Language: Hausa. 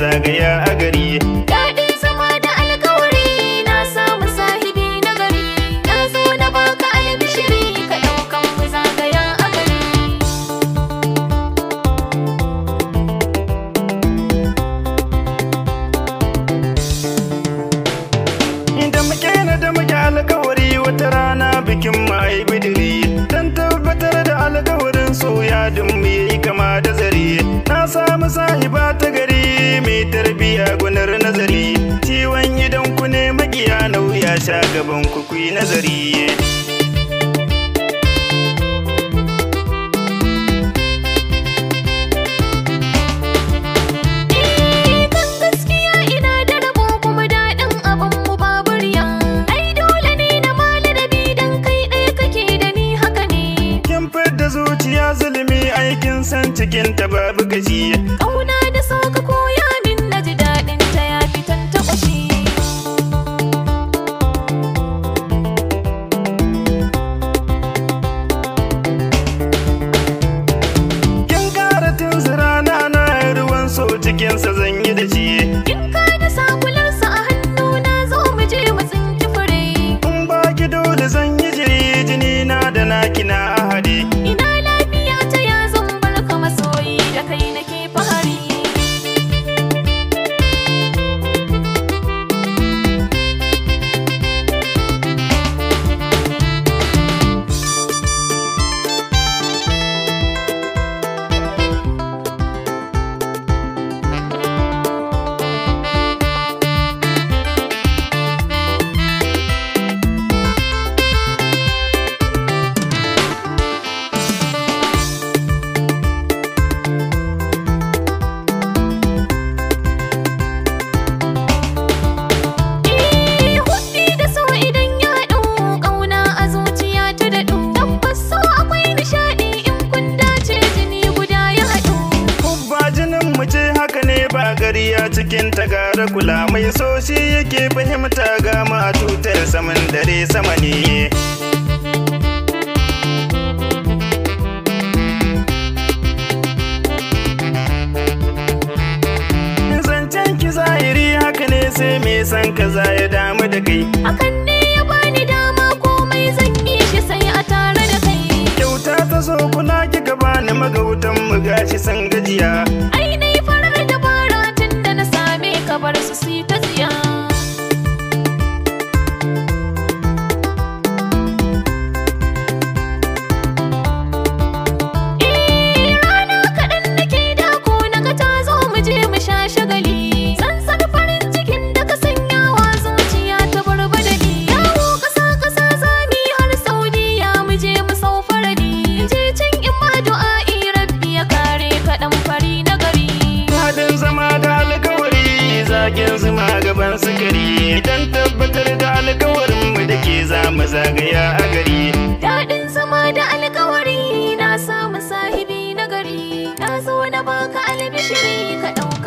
zagaya a gari. Daɗin zama da alkawari na samu sahibi na gari. Na zo na baka albishiri ka ɗaukan mu zagaya a gari. Da muke alkawari wata rana bikin mai bidiri. Dan tabbatar da alkawarin soyadin mu yayi kama da zare. Na samu sahiba ta gari mai tarbiya gunar nazari. Ciwon idan ku ne makiya nauya sha gaban ku kuyi nazari. Zuciya zulumi aikin san cikin ta babu gaji. Ƙauna da so ka koya min na ji daɗin ta ya fitan ta ƙwashi. Kin ƙara tunzura na ruwan so cikinsa zan yi da shi. In ka da sakularsa a hannu na zo mu je mu tsinci fure. In ba ki dole zan yi jiri jini na da naki na ahadi. Ina lafiya ta ya zan barka masoyi da kai nake fahari. Gariya cikin tagara kula mai so shi yake fahimta ga matutar saman dare sama ne. Zancen ki zahiri haka ne sai me san kaza ya damu da kai. Hakan ne ya bani dama komai zan yi shi sai a tare da kai. Kyauta ta so kuna kika bani magautan mu gashi san gajiya. Ai dai farar dabara ka bar su su ta tsiya. Rana kaɗan nake dako na ga ta zo mu je mu sha shagali. Sansar farin cikin da ka sanya wa zuciya ta barbadali. Yawo ƙasa zami har Saudiya mu je mu sau faradi. Je can in ma du'a'i rabbi ya kare kaɗan fari na gari. Haɗin zama da alkawari zagen zuma gaban sukari. Dan tabbatar da alkawarin mu da ke za mu zagaya a gari. Daɗin zama da alkawari na samu sahibi na gari. Na zo na baka albishiri ka ɗauka